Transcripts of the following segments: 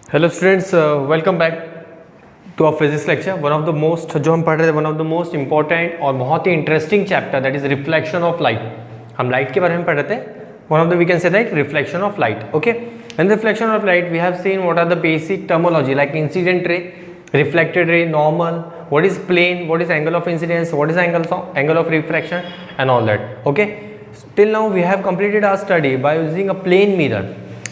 Hello students, welcome back to our physics lecture. One of the most जो हम पढ़ रहे थे, one of the most important और बहुत ही interesting chapter, that is reflection of light. हम लाइट के बारे में पढ़ रहे थे। One of the we can say right reflection of light. Okay, in reflection of light we have seen what are the basic terminology like incident ray, reflected ray, normal, what is plane, what is angle of incidence, what is angle of refraction and all that. Okay, till now we have completed our study by using a plane mirror.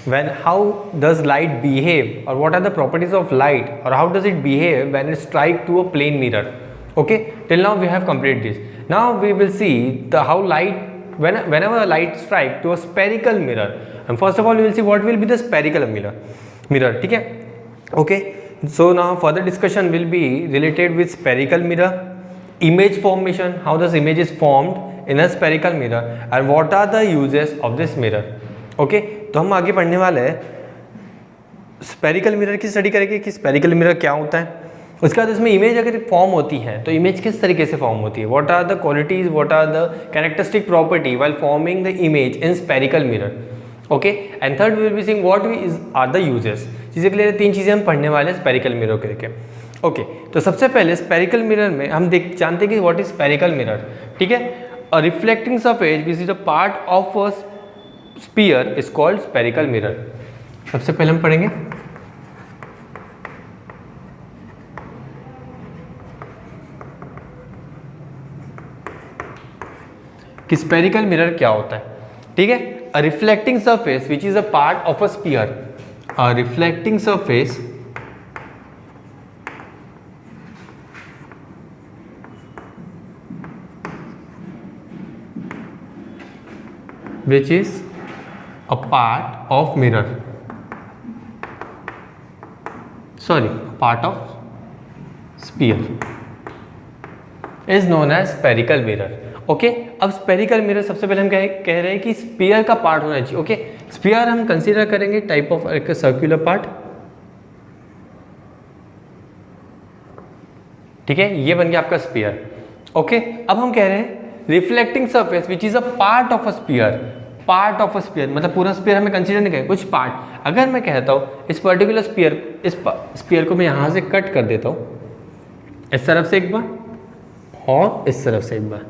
When how does light behave, or what are the properties of light, or how does it behave when it strike to a plane mirror. Okay, till now we have completed this. Now we will see the how light whenever light strike to a spherical mirror, and first of all we will see what will be the spherical mirror. ठीक है? Okay, so now further discussion will be related with spherical mirror, image formation, how this image is formed in a spherical mirror, and what are the uses of this mirror. Okay, तो हम आगे पढ़ने वाले हैं spherical mirror की study करेंगे कि spherical mirror क्या होता है। उसके बाद इसमें इमेज अगर फॉर्म होती है तो इमेज किस तरीके से फॉर्म होती है, what are the qualities, what are the characteristic property while forming the image in spherical mirror. Okay, and third we will be seeing what are the uses. चीज़ें के लिए तीन चीज़ें हम पढ़ने वाले हैं स्पेरिकल मिरर करके। ओके, तो सबसे पहले स्पेरिकल मिरर में हम जानते हैं कि व्हाट इज स्पेरिकल मिरर। ठीक है, a reflecting surface which is a part of a sphere is called spherical mirror. सबसे पहले हम पढ़ेंगे कि स्पेरिकल मिरर क्या होता है। ठीक है, a reflecting surface which is a part of a sphere, a reflecting surface which is a part of mirror, part of sphere is known as spherical mirror. Okay, अब स्पेरिकल मिरर सबसे पहले हम कह रहे हैं कि स्फीयर का part होना चाहिए। ओके, स्फीयर हम कंसीडर करेंगे टाइप ऑफ एक सर्कुलर पार्ट। ठीक है, ये बन गया आपका स्फीयर। ओके, अब हम कह रहे हैं reflecting surface which is a part of a sphere. Part of a sphere मतलब पूरा स्फीयर हमें कंसीडर नहीं करें, कुछ पार्ट। अगर मैं कहता हूं इस पर्टिकुलर स्फीयर, इस स्फीयर को मैं यहां से कट कर देता हूं, इस तरफ से एक बार और इस तरफ से एक बार।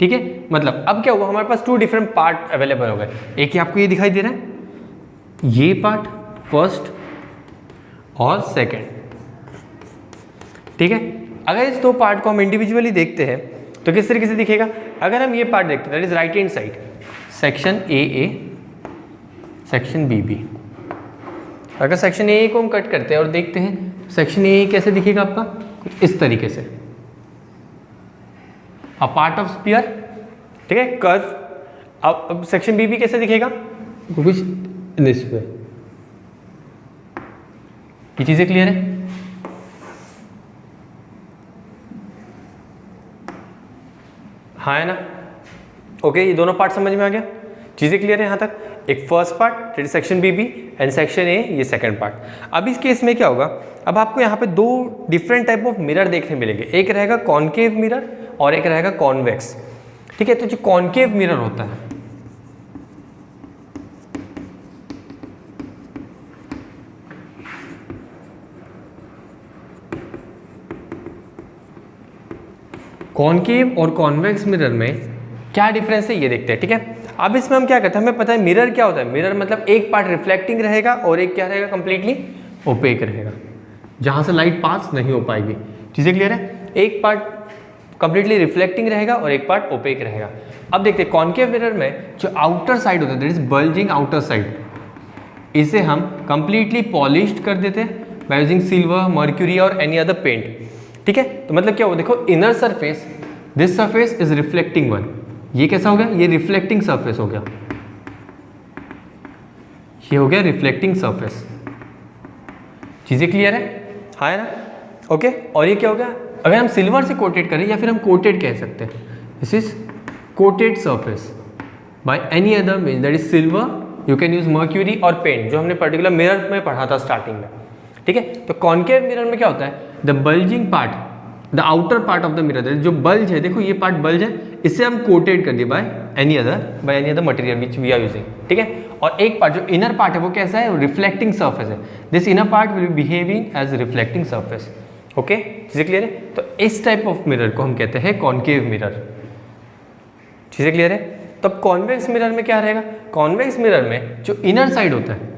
ठीक है, मतलब अब क्या हुआ, हमारे पास टू डिफरेंट पार्ट अवेलेबल हो गए। एक ही आपको ये दिखाई दे रहा है, ये पार्ट फर्स्ट और सेकंड। ठीक है, अगर इस दो पार्ट को हम इंडिविजुअली देखते हैं तो किस तरीके से दिखेगा। अगर हम ये पार्ट देखते हैं that is right hand side, section A, section B. अगर सेक्शन ए को हम कट करते हैं और देखते हैं सेक्शन ए कैसे दिखेगा आपका, कुछ इस तरीके से, अ पार्ट ऑफ स्फीयर। ठीक है, कर्व। अब सेक्शन बी कैसे दिखेगा, कुछ दिस वे। ये चीजें क्लियर है? हाँ है ना? ओके, ये दोनों पार्ट समझ में आ गया, चीजें क्लियर है यहाँ तक। एक first part that is section B and section A, ये सेकंड पार्ट। अब इस केस में क्या होगा, अब आपको यहाँ पे दो डिफरेंट टाइप ऑफ मिरर देखने मिलेंगे। एक रहेगा कॉनकेव मिरर और एक रहेगा कॉन्वेक्स। ठीक है, तो जो कॉनकेव मिरर होता है कॉनकेव और कॉन्वेक्स मिरर में क्या डिफरेंस है ये देखते हैं। ठीक है, अब इसमें हम क्या करते हैं, हमें पता है मिरर क्या होता है। मिरर मतलब एक पार्ट रिफ्लेक्टिंग रहेगा और एक क्या रहेगा, कंप्लीटली ओपेक रहेगा, जहां से लाइट पास नहीं हो पाएगी। चीजें क्लियर है? एक पार्ट कंप्लीटली रिफ्लेक्टिंग रहेगा और एक पार्ट ओपेक रहेगा। अब देखते हैं कॉनकेव मिरर में जो आउटर साइड होता है that is bulging outer side, इसे हम कंप्लीटली पॉलिश्ड कर देते हैं बाय यूजिंग सिल्वर, मर्क्यूरी और एनी अदर पेंट। ठीक है, तो मतलब क्या हुआ, देखो inner surface, this surface is reflecting one. ये कैसा हो गया, ये रिफ्लेक्टिंग सरफेस हो गया, ये हो गया रिफ्लेक्टिंग सरफेस। चीजें क्लियर है? हाँ है ना? ओके, और ये क्या हो गया, अगर हम सिल्वर से कोटेड करें या फिर हम कोटेड कह सकते हैं, this is coated surface by any other means that is silver, you can use mercury और पेंट, जो हमने पर्टिकुलर मिरर में पढ़ा था स्टार्टिंग में। ठीक है, तो कॉनकेव मिरर में क्या होता है, the bulging part the outer part of the mirror, जो बल्ज है, देखो ये पार्ट बल्ज है, इसे हम कोटेड कर दिए by any other material which we are using, ठीक है। और एक पार्ट जो इनर पार्ट है वो कैसा है, रिफ्लेक्टिंग सरफेस है। This inner part will be behaving as reflecting surface. Okay, चीजें क्लियर है। तो इस टाइप ऑफ मिरर को हम कहते हैं कॉन्केव मिरर। चीजें क्लियर है। तब कॉन्वेक्स मिरर में क्या रहेगा, कॉन्वेक्स मिरर में जो इनर साइड होता है,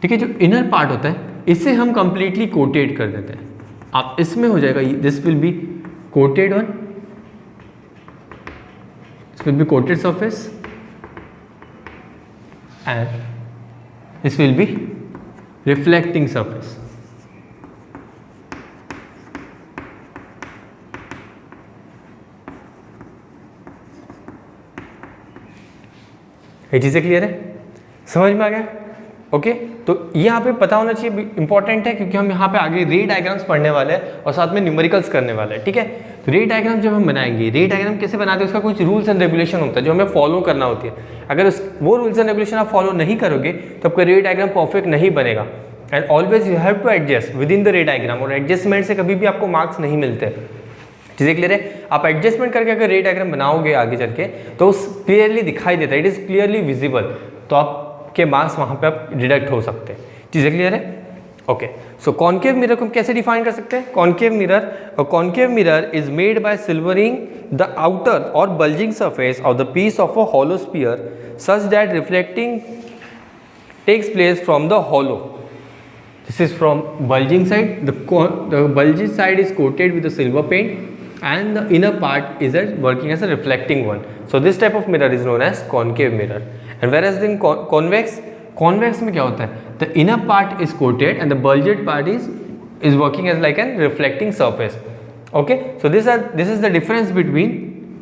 ठीक है, जो इनर पार्ट होता है, इसे हम कंप्लीटली कोटेड कर देते हैं। आप इसमें हो जाएगा, this will be coated one, this will be coated surface and this will be reflecting surface. ये चीजें क्लियर है, समझ में आ गया। ओके, तो यहाँ पे पता होना चाहिए, इंपॉर्टेंट है, क्योंकि हम यहाँ पे आगे रे डायग्राम्स पढ़ने वाले हैं और साथ में न्यूमेरिकल्स करने वाले हैं, ठीक है। तो रे डायग्राम जब हम बनाएंगे, रे डायग्राम कैसे बनाते हैं, उसका कुछ रूल्स एंड रेगुलेशन होता है जो हमें फॉलो करना होती है। अगर वो रूल्स एंड रेगुलेशन आप फॉलो नहीं करोगे तो आपका रे डायग्राम परफेक्ट नहीं बनेगा। And always you have to adjust with in the ray diagram, और एडजस्टमेंट से कभी भी आपको मार्क्स नहीं मिलते। चीज़ें क्लियर है। आप एडजस्टमेंट करके अगर रे डायग्राम बनाओगे आगे चल के तो क्लियरली दिखाई देता है, इट इज़ क्लियरली विजिबल, तो आपके मार्क्स वहाँ पे आप डिडक्ट हो सकते हैं। चीज़ें क्लियर है। ओके, सो कॉन्केव मिरर को हम कैसे डिफाइन कर सकते हैं, concave mirror is made by silvering the outer और bulging surface of the piece of a hollow sphere such that reflecting takes place from the hollow. This is from bulging side. The bulging side is coated with the silver paint and the inner part is working as a reflecting one. So this type of mirror is known as concave mirror. And whereas in convex में क्या होता है, the inner part is coated and the bulged part is working as like a reflecting surface. Okay, so this is the difference between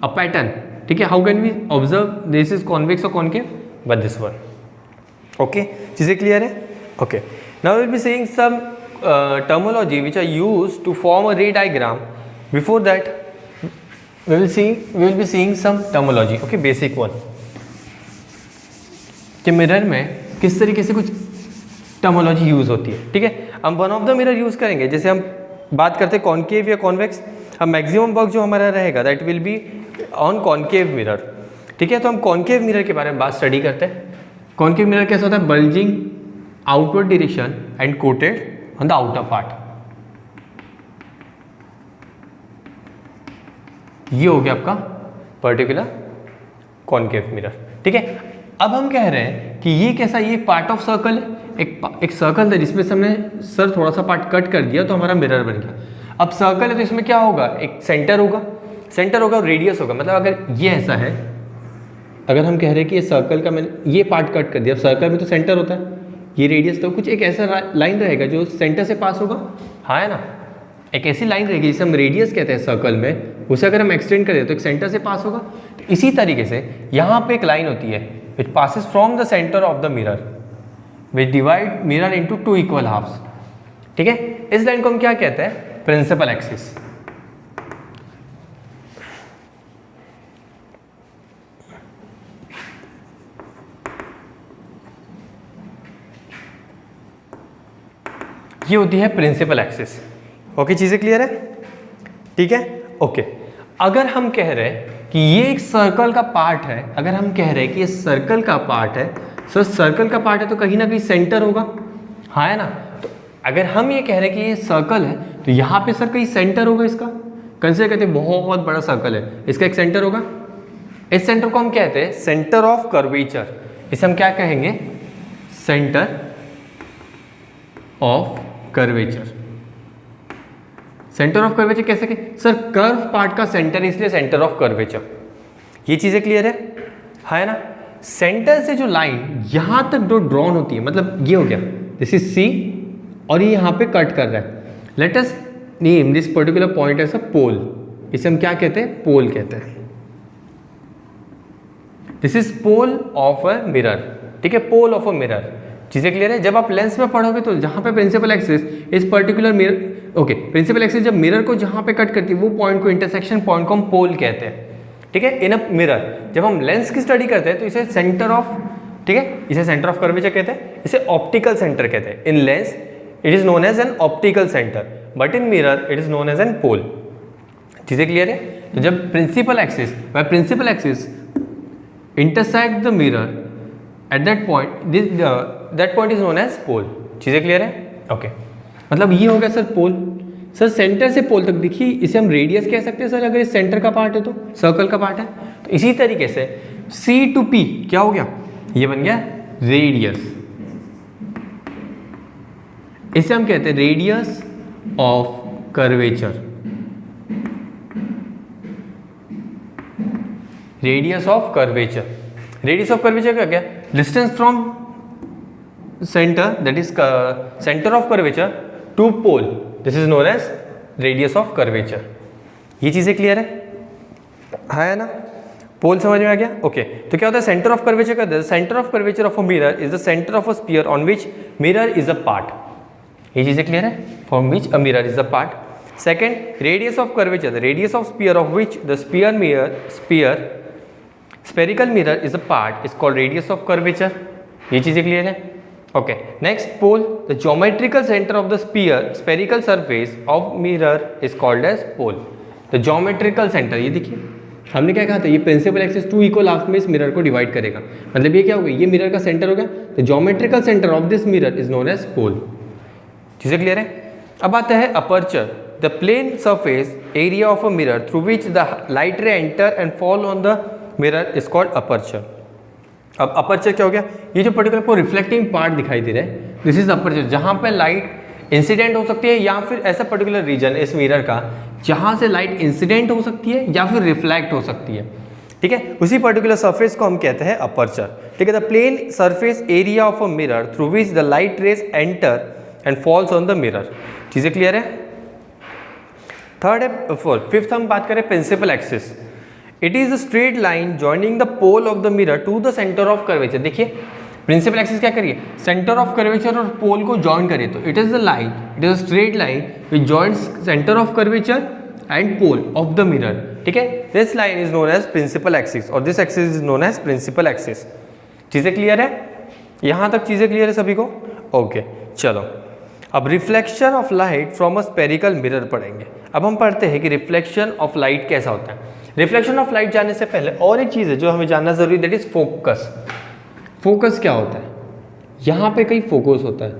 a pattern. ठीक है, how can we observe this is convex or concave? But this one. Okay, चीज़ें clear है। Okay, now we will be seeing some terminology which are used to form a ray diagram. Before that, we will be seeing some terminology. Okay, basic one. कि mirror में किस तरीके से कुछ terminology use होती है, ठीक है। हम one of the mirror use करेंगे, जैसे हम बात करते हैं कॉन्केव या कॉन्वेक्स, हम मैक्सिमम वर्क जो हमारा रहेगा that will be on concave mirror, ठीक है। तो हम कॉन्केव मिरर के बारे में बात स्टडी करते हैं। कॉन्केव मिरर कैसा होता है, bulging outward direction and coated on the outer part. ये हो गया आपका पर्टिकुलर कॉन्केव मिरर, ठीक है। अब हम कह रहे हैं कि ये कैसा, ये पार्ट ऑफ सर्कल है, एक सर्कल था जिसमें से हमने सर थोड़ा सा पार्ट कट कर दिया तो हमारा मिरर बन गया। अब सर्कल है तो इसमें क्या होगा, एक सेंटर होगा और रेडियस होगा। मतलब अगर ये ऐसा है, अगर हम कह रहे हैं कि ये सर्कल का मैंने ये पार्ट कट कर दिया, अब सर्कल में तो सेंटर होता है, ये रेडियस, तो कुछ एक ऐसा लाइन रहेगा जो सेंटर से पास होगा, हाँ है ना, एक ऐसी लाइन रहेगी जिसे हम रेडियस कहते हैं सर्कल में, उसे अगर हम एक्सटेंड करें तो एक सेंटर से पास होगा। तो इसी तरीके से यहाँ पे एक लाइन होती है which passes from the center of the mirror which divide mirror into two equal halves, ठीक है। इस लाइन को हम क्या कहते हैं, प्रिंसिपल एक्सिस। ये होती है प्रिंसिपल एक्सिस। ओके, चीजें क्लियर है, ठीक है। ओके, अगर हम कह रहे हैं कि ये एक सर्कल का पार्ट है, अगर हम कह रहे हैं कि ये सर्कल का पार्ट है, सर सर्कल का पार्ट है तो कहीं ना कहीं सेंटर होगा, हाँ है ना। तो अगर हम ये कह रहे हैं कि ये सर्कल है तो यहाँ पे सर कहीं सेंटर होगा इसका, कंसिडर करते हैं बहुत बड़ा सर्कल है, इसका एक सेंटर होगा। इस सेंटर को हम कहते हैं सेंटर ऑफ कर्वेचर, इसे हम क्या कहेंगे, centre of curvature. Centre of curvature कैसे कि सर कर्व पार्ट का सेंटर, इसलिए सेंटर ऑफ कर्वेचर। ये चीजें क्लियर है ना। सेंटर से जो लाइन यहां तक जो ड्रॉन होती है, मतलब ये हो गया, दिस इज सी और ये यहां पे कट कर रहा है। Let us name this particular point as a pole, इसे हम क्या कहते हैं, पोल कहते हैं। This is pole of a mirror, ठीक है, पोल ऑफ अ मिरर। चीजें क्लियर है। जब आप लेंस में पढ़ोगे तो जहां पे प्रिंसिपल एक्सिस इस particular mirror, okay, principal axis जब मिरर को जहां पे कट करती है वो पॉइंट को, इंटरसेक्शन पॉइंट को हम पोल कहते हैं, ठीक है, इन अ मिरर। जब हम लेंस की स्टडी करते हैं तो इसे सेंटर ऑफ, ठीक है, इसे सेंटर ऑफ कर्वेचर कहते हैं, इसे ऑप्टिकल सेंटर कहते हैं। In lens it is known as an optical centre, but in mirror it is known as an pole. चीज़ें क्लियर है? तो जब principal axis intersect the mirror at that point is known as pole. चीज़ें clear है? Okay, मतलब ये हो गया सर पोल। सर सेंटर से पोल तक देखिए, इसे हम रेडियस कह सकते हैं सर, अगर इस सेंटर का पार्ट है तो, सर्कल का पार्ट है तो। इसी तरीके से C to P क्या हो गया, ये बन गया रेडियस। इसे हम कहते हैं radius of curvature. Radius of curvature, radius of curvature क्या? Distance from centre, that is centre of curvature to pole, this is known as radius of curvature. ये चीजें क्लियर है ना? पोल समझ में आ गया? ओके, तो क्या होता है सेंटर ऑफ कर्वेचर का? Centre of curvature of a mirror is the centre of a sphere on which mirror is a part. ये चीजें क्लियर है? From which a mirror is a part. Second, radius of curvature, the radius of sphere of which the spherical mirror is a part is called radius of curvature। ये चीजें clear है? Okay, next pole, the geometrical centre of the spherical surface of mirror is called as pole। The geometrical centre, ये देखिए हमने क्या कहा था, ये प्रिंसिपल एक्सिस 2 इक्वल हाफ में इस मिरर को डिवाइड करेगा, मतलब ये क्या हो गया, ये मिरर का सेंटर हो गया। The geometrical centre of this mirror is known as pole. चीजें क्लियर है? अब आता है aperture, the plane surface area of a mirror through which the light ray enter and fall on the mirror is called aperture. अब aperture क्या हो गया, ये जो पर्टिकुलर को रिफ्लेक्टिंग पार्ट दिखाई दे रहा है, दिस इज अपर्चर, जहां पे लाइट इंसिडेंट हो सकती है या फिर ऐसा पर्टिकुलर रीजन इस मिरर का जहां से लाइट इंसिडेंट हो सकती है या फिर रिफ्लेक्ट हो सकती है। ठीक है, उसी पर्टिकुलर सरफेस को हम कहते हैं अपर्चर। ठीक है, the plane surface area of a mirror through which the light rays enter and falls on the mirror. चीजें क्लियर है? थर्ड है, फिफ्थ हम बात करें principal axis. It is a straight line joining the pole of the mirror to the centre of curvature. देखिए principal axis क्या करिए, centre of curvature और पोल को जॉइन करिए, तो it is the line, it is a straight line which joins centre of curvature and pole of the mirror. ठीक है, this line is known as principal axis और this axis is known as principal axis. चीजें clear है? यहां तक चीजें clear है सभी को? ओके, चलो अब reflection of light from a spherical mirror पढ़ेंगे। अब हम पढ़ते हैं कि रिफ्लेक्शन ऑफ लाइट कैसा होता है। रिफ्लेक्शन ऑफ लाइट जानने से पहले और एक चीज़ है जो हमें जानना जरूरी, दैट इज फोकस। फोकस क्या होता है? यहाँ पे कहीं फोकस होता है,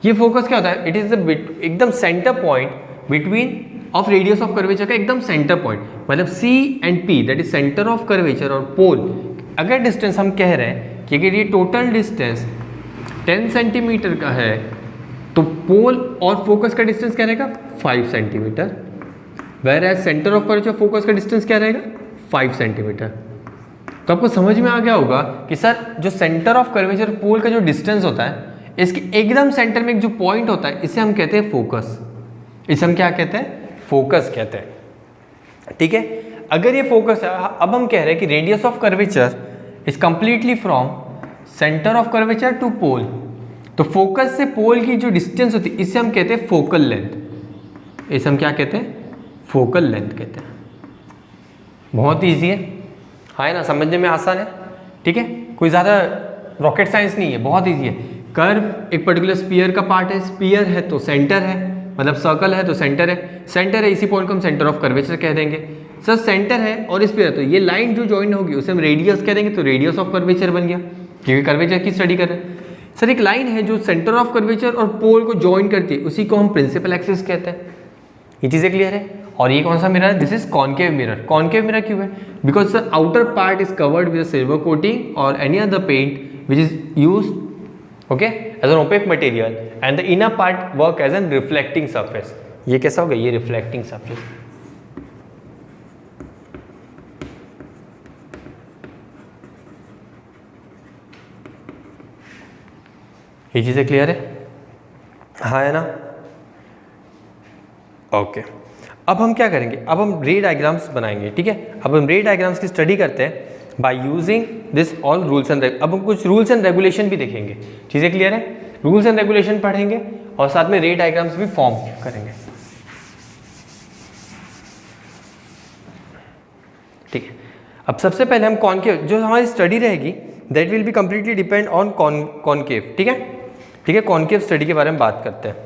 ये फोकस क्या होता है? इट इज एकदम centre point between of radius of curvature का एकदम सेंटर पॉइंट, मतलब C and P that is centre of curvature और पोल। अगर डिस्टेंस हम कह रहे हैं कि अगर ये टोटल डिस्टेंस 10 सेंटीमीटर का है तो पोल और फोकस का डिस्टेंस क्या रहेगा? 5 centimetre. Whereas centre of curvature focus का डिस्टेंस क्या रहेगा? 5 सेंटीमीटर। तो आपको समझ में आ गया होगा कि सर जो सेंटर ऑफ कर्वेचर पोल का जो डिस्टेंस होता है, इसके एकदम सेंटर में एक जो पॉइंट होता है, इसे हम कहते हैं फोकस। इसे हम क्या कहते हैं? फोकस कहते हैं। ठीक है, अगर ये फोकस है, अब हम कह रहे हैं कि radius of curvature is completely from centre of curvature to pole. तो फोकस से पोल की जो डिस्टेंस होती है, इसे हम कहते हैं फोकल लेंथ। इसे हम क्या कहते हैं? फोकल लेंथ कहते हैं। बहुत ईजी है ना, समझने में आसान है। ठीक है, कोई ज़्यादा रॉकेट साइंस नहीं है, बहुत ईजी है। कर्व एक पर्टिकुलर स्पीयर का पार्ट है, स्पीयर है तो सेंटर है, मतलब सर्कल है तो सेंटर है, सेंटर है इसी पॉइंट को हम सेंटर ऑफ कर्वेचर कह देंगे। सर सेंटर है और स्पीयर है तो ये लाइन जो ज्वाइन होगी उसे हम रेडियस कह देंगे, तो रेडियस ऑफ कर्वेचर बन गया, क्योंकि कर्वेचर की स्टडी कर रहे हैं। सर एक लाइन है जो सेंटर ऑफ कर्वेचर और पोल को ज्वाइन करती है, उसी को हम प्रिंसिपल एक्सिस कहते हैं। ये चीज़ें क्लियर है? और ये कौन सा मिरर है? This is concave mirror. Concave mirror क्यों है? Because the outer part is covered with silver coating और any other paint which is used okay as an opaque material and the inner part work as an reflecting surface. ये कैसा होगा? ये reflecting surface. ये चीज़ें clear है? हाँ है ना? ओके, अब हम क्या करेंगे? अब हम रे डायग्राम्स बनाएंगे। ठीक है, अब हम रे डायग्राम्स की स्टडी करते हैं by using this all rules and अब हम कुछ रूल्स एंड रेगुलेशन भी देखेंगे। चीज़ें क्लियर है? रूल्स एंड रेगुलेशन पढ़ेंगे और साथ में रे डायग्राम्स भी फॉर्म करेंगे। ठीक है, अब सबसे पहले हम कॉन्केव, जो हमारी स्टडी रहेगी that will be completely depend on concave. ठीक है, ठीक है, कॉन्केव स्टडी के बारे में बात करते हैं।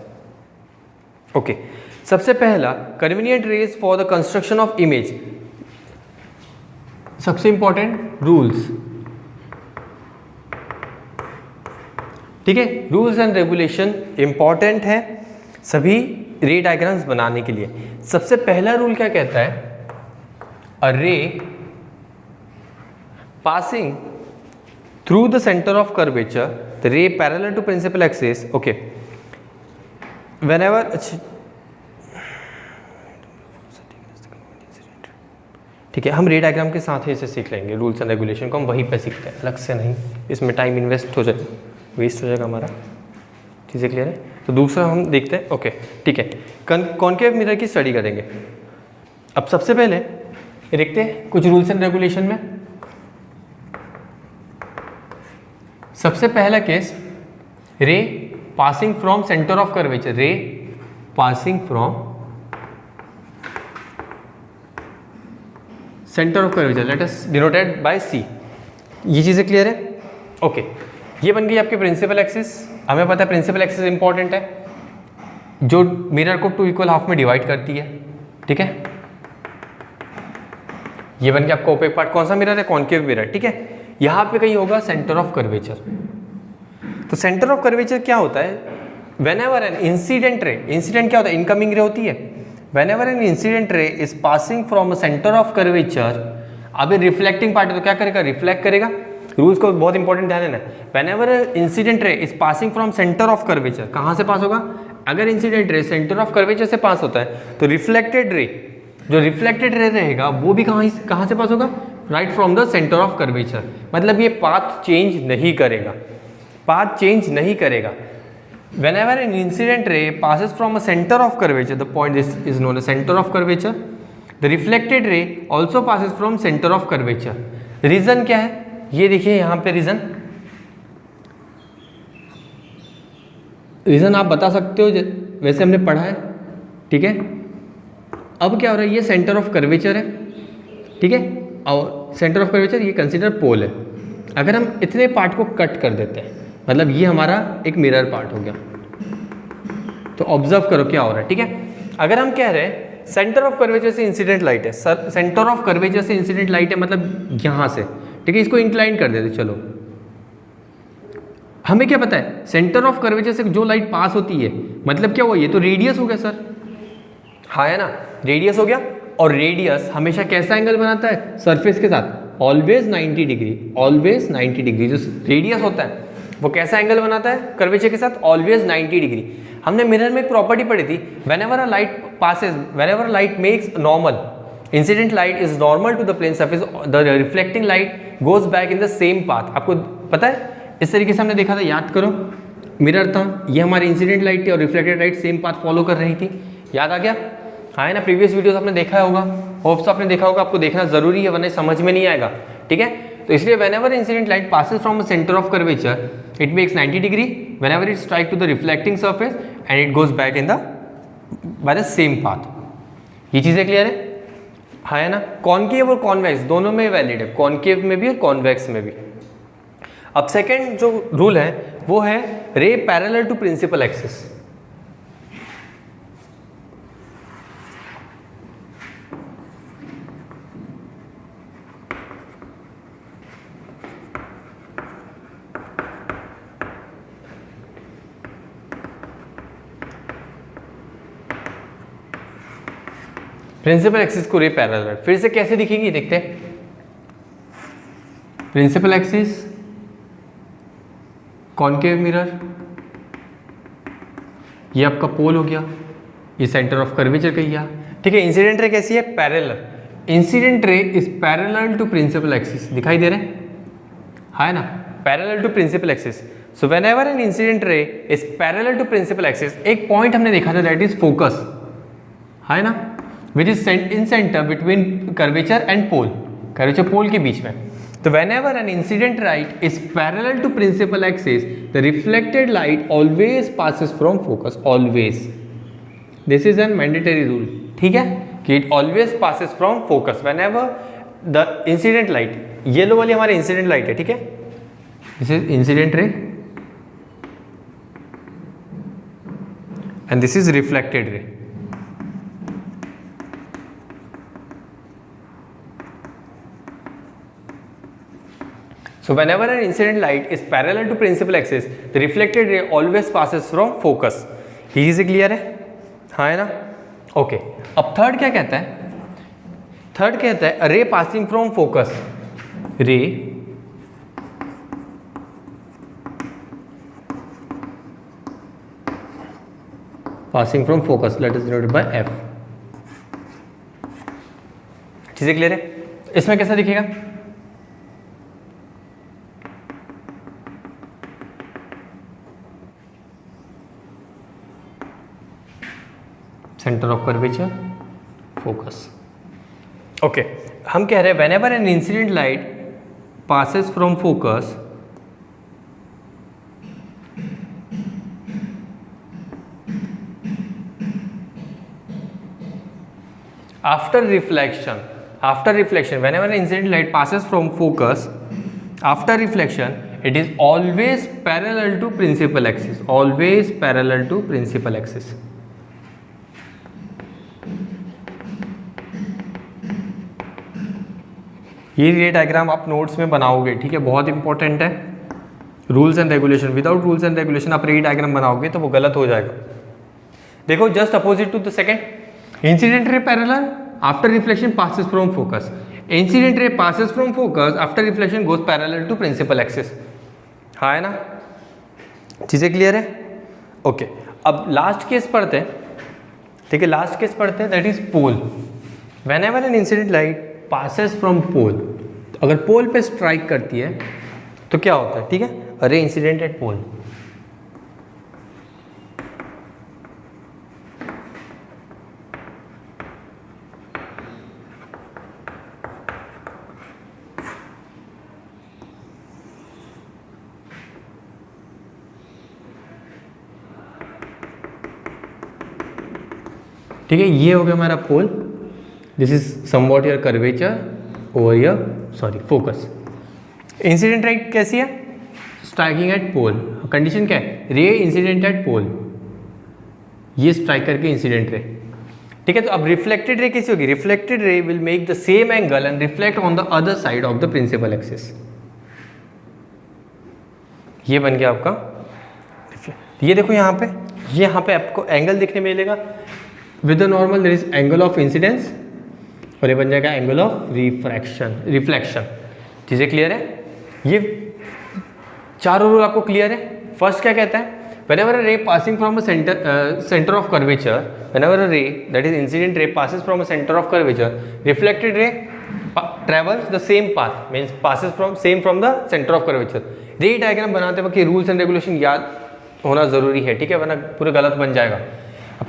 ओके, सबसे पहला convenient rays for the construction of image, सबसे इंपॉर्टेंट रूल्स, ठीक है, रूल्स एंड रेगुलेशन इंपॉर्टेंट है सभी रे डायग्राम्स बनाने के लिए। सबसे पहला रूल क्या कहता है, a ray passing through the centre of curvature, the ray parallel to principal axis, okay, whenever, ठीक है, हम रे डायग्राम के साथ ही इसे सीख लेंगे, रूल्स एंड रेगुलेशन को हम वहीं पे सीखते हैं, अलग से नहीं, इसमें टाइम इन्वेस्ट हो जाएगा, वेस्ट हो जाएगा हमारा, चीज़ें क्लियर है। तो दूसरा हम देखते हैं, ओके ठीक है, कॉन्केव मिरर की स्टडी करेंगे। अब सबसे पहले देखते हैं कुछ रूल्स एंड रेगुलेशन में। सबसे पहला case, ray passing from centre of curvature, ray passing from centre of curvature, let us denoted by C. ये चीज़ें क्लियर है, ओके। ये बन गई आपकी प्रिंसिपल एक्सिस। हमें पता है प्रिंसिपल एक्सिस इंपॉर्टेंट है, जो मिरर को 2 इक्वल हाफ में डिवाइड करती है, ठीक है। ये बन गया आपका ओपेक पार्ट, कौन सा मिरर है, कॉन्केव मिरर, ठीक है। यहाँ पे कहीं होगा सेंटर ऑफ कर्वेचर। तो सेंटर ऑफ कर्वेचर क्या होता है, व्हेनेवर एन इंसिडेंट रे, इंसिडेंट क्या होता है, इनकमिंग रे होती है, whenever an incident ray is passing from a centre of curvature, अभी रिफ्लेक्टिंग पार्ट है तो क्या करेगा, रिफ्लेक्ट करेगा। रूल्स को बहुत इंपॉर्टेंट ध्यान देना, whenever incident ray is passing from centre of curvature, कहाँ से पास होगा, अगर incident ray centre of curvature से पास होता है तो रिफ्लेक्टेड रे, जो रिफ्लेक्टेड रे रहेगा वो भी कहाँ से पास होगा, right from the centre of curvature. मतलब ये पाथ चेंज नहीं करेगा, पाथ चेंज नहीं करेगा। Whenever an incident ray passes from a center of curvature, the point is known as center of curvature. The reflected ray also passes from center of curvature. Reason क्या है, ये देखिए यहाँ पे रीजन आप बता सकते हो, वैसे हमने पढ़ा है, ठीक है। अब क्या हो रहा है, ये सेंटर ऑफ कर्वेचर है, ठीक है, और सेंटर ऑफ कर्वेचर ये कंसीडर पोल है। अगर हम इतने पार्ट को कट कर देते हैं, मतलब ये हमारा एक मिरर पार्ट हो गया, तो ऑब्जर्व करो क्या हो रहा है, ठीक है। अगर हम कह रहे हैं सेंटर ऑफ कर्वेचर से इंसिडेंट लाइट है, सेंटर ऑफ कर्वेचर से इंसिडेंट लाइट है, मतलब यहाँ से, ठीक है, इसको इंक्लाइन कर देते, चलो। हमें क्या पता है, सेंटर ऑफ कर्वेचर से जो लाइट पास होती है, मतलब क्या हुआ, ये तो रेडियस हो गया सर, हाँ है ना, रेडियस हो गया। और रेडियस हमेशा कैसा एंगल बनाता है, सरफेस के साथ, ऑलवेज 90 डिग्री, ऑलवेज 90 डिग्री। जो रेडियस होता है वो कैसा एंगल बनाता है कर्वेचर के साथ, ऑलवेज 90 डिग्री। हमने मिरर में एक प्रॉपर्टी पढ़ी थी, whenever a light passes, whenever light makes normal, incident light is normal to the plane surface, the reflecting light goes back in the same path. आपको पता है, इस तरीके से हमने देखा था, याद करो, मिरर था, ये हमारी इंसिडेंट लाइट थी और reflected light same path follow कर रही थी, याद आ गया, हाँ है ना। प्रीवियस वीडियोस आपने देखा होगा, होप्स आपने देखा होगा, आपको देखना जरूरी है वरना समझ में नहीं आएगा, ठीक है। तो इसलिए whenever incident light passes from a centre of curvature, it makes 90 degree whenever it strike to the reflecting surface and it goes back in the by the same path. ये चीजें क्लियर है, हाँ है ना। कॉनकेव और convex दोनों में valid है, कॉनकेव में भी और कॉन्वेक्स में भी। अब सेकेंड जो रूल है वो है ray parallel to principal axis. Principal axis को रे पैरेलल फिर से कैसे दिखेगी देखते हैं। प्रिंसिपल एक्सिस, कॉनकेव मिरर, ये आपका पोल हो गया, ये सेंटर ऑफ कर्वेचर कहिए, ठीक है। इंसिडेंट रे कैसी है, parallel, incident ray is parallel to principal axis, दिखाई दे रहे हैं, है ना, parallel to principal axis. So whenever an incident ray is parallel to principal axis, एक पॉइंट हमने देखा था दैट इज फोकस, है ना, which is in centre between curvature and pole, curvature pole के बीच में। तो whenever an incident light is parallel to principal axis, the reflected light always passes from focus, always. This is a mandatory rule, ठीक है, कि it always passes from focus whenever the incident light, yellow वाली हमारी incident light है, ठीक है, this is incident ray and this is reflected ray, So whenever an incident light is parallel to principal axis, the reflected ray always passes from focus. ये चीज़ें clear है? हाँ है ना? ओके, अब थर्ड क्या कहता है? थर्ड कहता है ray passing from focus, ray passing from focus, let is denoted by F. चीजें क्लियर है? इसमें कैसा दिखेगा? Centre of curvature, focus. Okay, हम कह रहे हैं whenever an incident light passes from focus, after reflection whenever an incident light passes from focus after reflection, it is always parallel to principal axis, always parallel to principal axis. ये रे diagram आप notes में बनाओगे, ठीक है, बहुत important है। Rules and regulation, without rules and regulation आप रे डायग्राम बनाओगे तो वो गलत हो जाएगा। देखो, just opposite to the second, incident ray parallel, after reflection passes from focus, incident ray passes from focus, after reflection goes parallel to principal axis. हाँ है ना? चीज़ें क्लियर है? ओके, अब लास्ट केस पढ़ते हैं, ठीक है, लास्ट केस पढ़ते हैं, that is pole. Whenever an incident light passes from pole, अगर पोल पे स्ट्राइक करती है तो क्या होता है, ठीक है, अरे इंसिडेंट एट पोल। ठीक है, ये हो गया हमारा pole, this is somewhat your curvature over your sorry focus. Incident ray कैसी है? स्ट्राइकिंग एट पोल। कंडीशन क्या है? रे इंसिडेंट एट पोल, ये स्ट्राइक करके इंसिडेंट रे, ठीक है। तो अब रिफ्लेक्टेड रे कैसी होगी? Reflected ray will make the same angle and reflect on the other side of the principal axis. ये बन गया आपका। ये देखो यहाँ पे आपको एंगल दिखने मिलेगा with the normal, there is angle of incidence और ये बन जाएगा एंगल ऑफ रिफ्लेक्शन। चीज़ें क्लियर है? ये चारों रूल आपको क्लियर है? फर्स्ट क्या कहता है? whenever a ray passing from a center of curvature, whenever a ray, that is incident ray, passes from a center of curvature, reflected ray travels the same path, means passes from the center of curvature. रे diagram बनाते वक्त rules and regulation याद होना जरूरी है, ठीक है, वरना पूरे गलत बन जाएगा।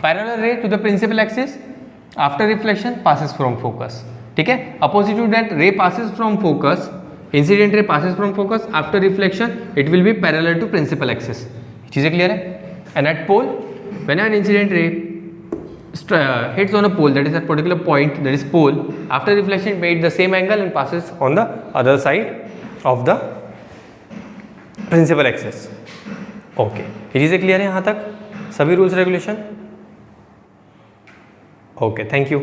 Parallel ray to the principal axis, after reflection passes from focus, ठीक है। Opposite to that, ray passes from focus, incident ray passes from focus, after reflection it will be parallel to principal axis. चीज़ें clear है? And at pole, when an incident ray hits on a pole, that is at particular point, that is pole, after reflection made the same angle and passes on the other side of the principal axis. Okay, ये चीज़ें clear है यहाँ तक? सभी rules regulation? Okay, thank you.